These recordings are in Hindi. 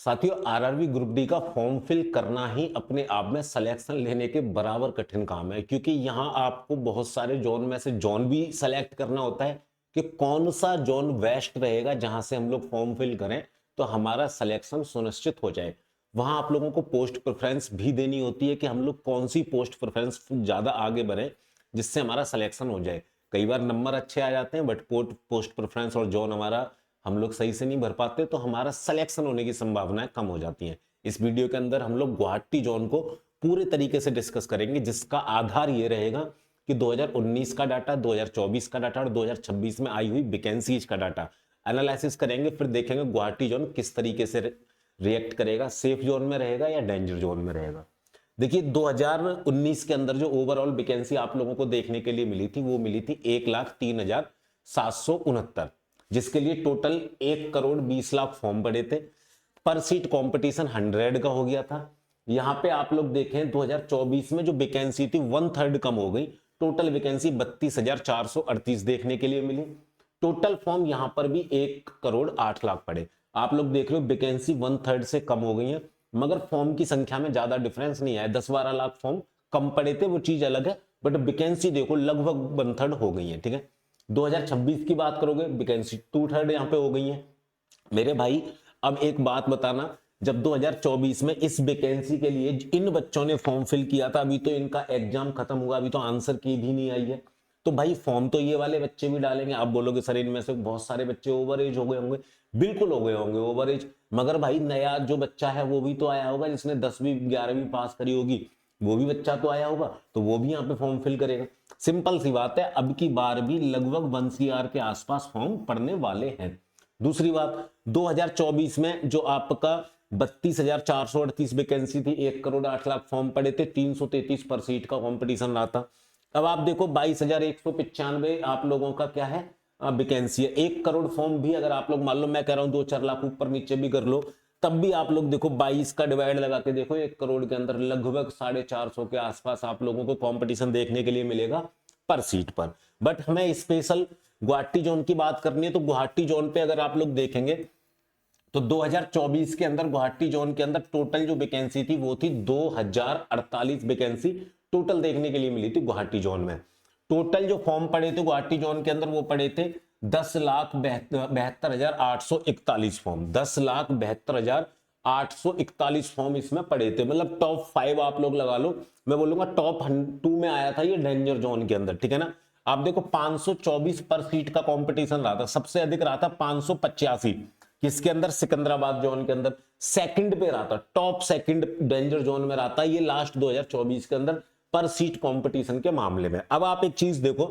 साथियों, आरआरबी ग्रुप डी का फॉर्म फिल करना ही अपने आप में सिलेक्शन लेने के बराबर कठिन काम है, क्योंकि यहां आपको बहुत सारे जोन में से जोन भी सेलेक्ट करना होता है कि कौन सा जोन बेस्ट रहेगा जहां से हम लोग फॉर्म फिल करें तो हमारा सिलेक्शन सुनिश्चित हो जाए। वहां आप लोगों को पोस्ट प्रेफरेंस भी देनी होती है कि हम लोग कौन सी पोस्ट प्रेफरेंस ज्यादा आगे बढ़े जिससे हमारा सिलेक्शन हो जाए। कई बार नंबर अच्छे आ जाते हैं बट पोस्ट प्रेफरेंस और जोन हमारा हम लोग सही से नहीं भर पाते तो हमारा सिलेक्शन होने की संभावनाएं कम हो जाती हैं। इस वीडियो के अंदर हम लोग गुवाहाटी जोन को पूरे तरीके से डिस्कस करेंगे, जिसका आधार ये रहेगा कि 2019 का डाटा, 2024 का डाटा और 2026 में आई हुई वैकेंसीज का डाटा एनालिसिस करेंगे। फिर देखेंगे गुवाहाटी जोन किस तरीके से रिएक्ट करेगा, सेफ जोन में रहेगा या डेंजर जोन में रहेगा। देखिए, 2019 के अंदर जो ओवरऑल वैकेंसी आप लोगों को देखने के लिए मिली थी वो मिली थी 1,03,769, जिसके लिए टोटल 1,20,00,000 फॉर्म पड़े थे। पर सीट कंपटीशन 100 का हो गया था। यहां पे आप लोग देखें 2024 में जो वैकेंसी थी 1/3 कम हो गई। टोटल वैकेंसी 32,438 देखने के लिए मिली। टोटल फॉर्म यहां पर भी 1,08,00,000 पड़े। आप लोग देख रहे हो वैकेंसी 1/3 से कम हो गई है, मगर फॉर्म की संख्या में ज्यादा डिफरेंस नहीं आया। 10-12 लाख फॉर्म कम पड़े थे, वो चीज अलग है, बट वैकेंसी देखो लगभग 1/3 हो गई है। ठीक है, 2026 की बात करोगे वैकेंसी 2/3 यहां पे हो गई है। मेरे भाई, अब एक बात बताना, जब 2024 में इस वैकेंसी के लिए इन बच्चों ने फॉर्म फिल किया था, अभी तो इनका एग्जाम खत्म हुआ, अभी तो आंसर की भी नहीं आई है। तो भाई फॉर्म तो ये वाले बच्चे भी डालेंगे। आप बोलोगे सर इनमें से बहुत सारे बच्चे ओवर एज हो गए होंगे। बिल्कुल हो गए होंगे ओवर एज, मगर भाई नया जो बच्चा है वो भी तो आया होगा, जिसने 10वीं 11वीं पास करी होगी, वो भी बच्चा तो आया होगा, तो वो भी यहाँ पे फॉर्म फिल करेगा। सिंपल सी बात है, अब की बार भी लगभग 1 CR के आसपास फॉर्म पड़ने वाले हैं। दूसरी बात, 2024 में जो आपका 32,438 वैकेंसी थी, 1,08,00,000 फॉर्म पड़े थे, 333 पर सीट का कंपटीशन रहा था। अब आप देखो 22,195 आप लोगों का क्या है वैकेंसी है। 1 करोड़ फॉर्म भी अगर आप लोग मान लो, मैं कह रहा हूं 2-4 लाख ऊपर नीचे भी कर लो, तब भी आप लोग देखो 22 का डिवाइड लगा के देखो, 1 करोड़ के अंदर लगभग 450 के आसपास आप लोगों को कंपटीशन देखने के लिए मिलेगा पर सीट पर। बट हमें स्पेशल गुवाहाटी जोन की बात करनी है, तो गुवाहाटी जोन पे अगर आप लोग देखेंगे तो 2024 के अंदर गुवाहाटी जोन के अंदर टोटल जो वैकेंसी थी वो थी 2,048 वैकेंसी टोटल देखने के लिए मिली थी गुवाहाटी जोन में। टोटल जो फॉर्म पड़े थे गुवाहाटी जोन के अंदर वो पड़े थे 10,72,841 फॉर्म। 10,72,841 फॉर्म इसमें पड़े थे, मतलब टॉप 5 आप लोग लगा लो। मैं बोलूंगा टॉप 2 में आया था ये डेंजर जोन के अंदर। ठीक है ना, आप देखो 524 पर सीट का कंपटीशन रहा था, सबसे अधिक रहा था 585 किसके अंदर, सिकंदराबाद जोन के अंदर। सेकंड पे रहा था, टॉप सेकंड डेंजर जोन में रहा था ये लास्ट 2024 के अंदर पर सीट कंपटीशन के मामले में। अब आप एक चीज देखो,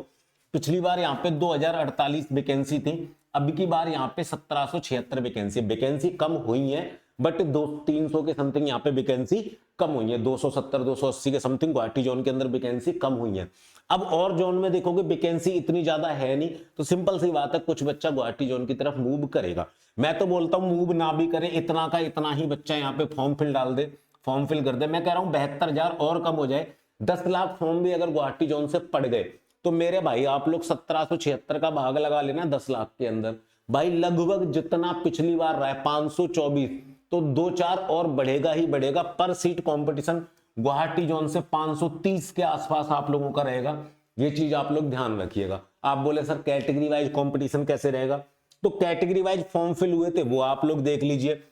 पिछली बार यहाँ पे 2,048 वैकेंसी थी, अब की बार यहाँ पे 1,776 वैकेंसी कम हुई है, बट 200-300 के समथिंग यहाँ पे वैकेंसी कम हुई है। 270-280 के समथिंग गुवाहाटी जोन के अंदर वैकेंसी कम हुई है। अब और जोन में देखोगे वैकेंसी इतनी ज्यादा है नहीं, तो सिंपल सी बात है कुछ बच्चा गुवाहाटी जोन की तरफ मूव करेगा। मैं तो बोलता हूं मूव ना भी करे, इतना का इतना ही बच्चा यहाँ पे फॉर्म फिल डाल दे, फॉर्म फिल कर दे। मैं कह रहा हूं 72,000 और कम हो जाए, 10 लाख फॉर्म भी अगर गुवाहाटी जोन से पड़ गए तो मेरे भाई आप लोग 1776 का भाग लगा लेना 10 लाख के अंदर, भाई लगभग जितना पिछली बार रहा है 524, तो 2-4 और बढ़ेगा ही बढ़ेगा। पर सीट कंपटीशन गुवाहाटी जोन से 530 के आसपास आप लोगों का रहेगा। ये चीज आप लोग ध्यान रखिएगा। आप बोले सर कैटेगरी वाइज कंपटीशन कैसे रहेगा, तो कैटेगरी वाइज फॉर्म फिल हुए थे वो आप लोग देख लीजिए।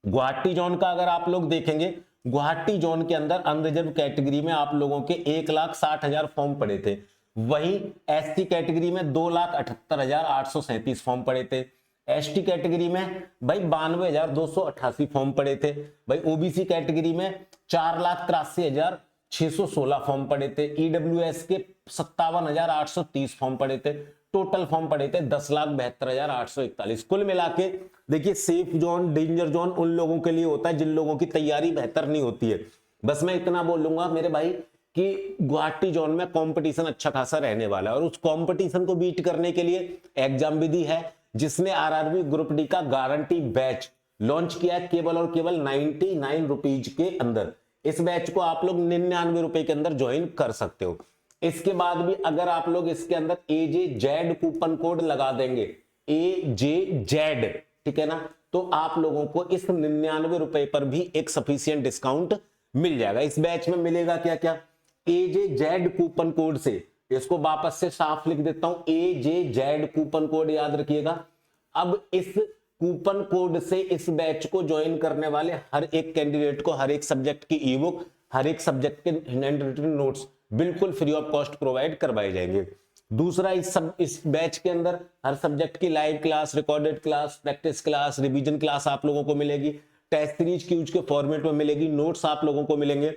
गुवाहाटी जोन का अगर आप लोग देखेंगे, गुवाहाटी जोन के अंदर अनरिजर्व कैटेगरी में आप लोगों के 1,60,000 फॉर्म पड़े थे। वहीं एससी कैटेगरी में 2,78,837 फॉर्म पड़े थे। एसटी कैटेगरी में भाई 92,288 फॉर्म पड़े थे। भाई ओबीसी कैटेगरी में 4,83,616 फॉर्म पड़े थे। ईडब्ल्यूएस के 57,830 फॉर्म पड़े थे। टोटल फॉर्म पड़े थे 10,72,841। कुल मिला के देखिए, सेफ जोन डेंजर जोन उन लोगों के लिए होता है जिन लोगों की तैयारी बेहतर नहीं होती है। बस मैं इतना बोलूंगा मेरे भाई कि गुवाहाटी जोन में कंपटीशन अच्छा खासा रहने वाला है, और उस कंपटीशन को बीट करने के लिए एग्जाम विधि है, जिसने आरआरबी ग्रुप डी का गारंटी बैच लॉन्च किया है केवल और केवल 99 रुपीज के अंदर। इस बैच को आप लोग 99 रुपए के अंदर ज्वाइन कर सकते हो। इसके बाद भी अगर आप लोग इसके अंदर AJZ कूपन कोड लगा देंगे, AJZ, ठीक है ना, तो आप लोगों को इस 99 रुपए पर भी एक सफिशियंट डिस्काउंट मिल जाएगा। इस बैच में मिलेगा क्या क्या, AJZ कूपन कोड से, इसको वापस से साफ लिख देता हूं, AJZ कूपन कोड याद रखिएगा। अब इस कूपन कोड से इस बैच को ज्वाइन करने वाले हर एक कैंडिडेट को हर एक सब्जेक्ट की ई बुक, हर एक सब्जेक्ट के हैंड रिटन नोट्स बिल्कुल फ्री ऑफ कॉस्ट प्रोवाइड करवाए जाएंगे। दूसरा, इस बैच के अंदर हर सब्जेक्ट की live class, recorded class, practice class, revision class आप लोगों को मिलेगी, टेस्ट सीरीज क्यूज के फॉर्मेट में मिलेगी, नोट्स आप लोगों को मिलेंगे,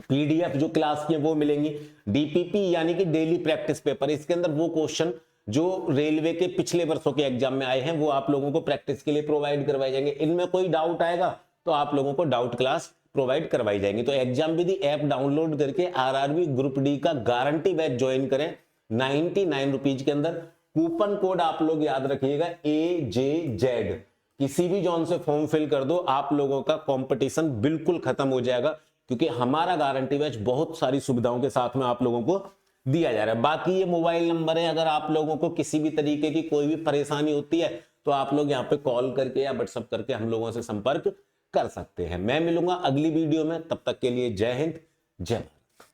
PDF जो क्लास की है वो मिलेंगी, DPP यानी कि डेली प्रैक्टिस पेपर, इसके अंदर वो क्वेश्चन जो रेलवे के पिछले वर्षों के एग्जाम में आए हैं वो आप लोगों को प्रैक्टिस के लिए प्रोवाइड करवाए जाएंगे। इनमें कोई डाउट आएगा तो आप लोगों को डाउट क्लास प्रोवाइड करवाई जाएंगी। तो एग्जाम विधि ऐप डाउनलोड करके RRB ग्रुप डी का गारंटी बैच ज्वाइन करें 99 रुपीज के अंदर। कूपन कोड आप लोग याद रखिएगा AJZ। किसी भी जोन से फॉर्म फिल कर दो, आप लोगों का कंपटीशन बिल्कुल खत्म हो जाएगा, क्योंकि हमारा गारंटी बैच बहुत सारी सुविधाओं के साथ में आप लोगों को दिया जा रहा है। बाकी ये मोबाइल नंबर है, अगर आप लोगों को किसी भी तरीके की कोई भी परेशानी होती है तो आप लोग यहाँ पे कॉल करके या व्हाट्सएप करके हम लोगों से संपर्क कर सकते हैं। मैं मिलूंगा अगली वीडियो में, तब तक के लिए जय हिंद, जय भारत।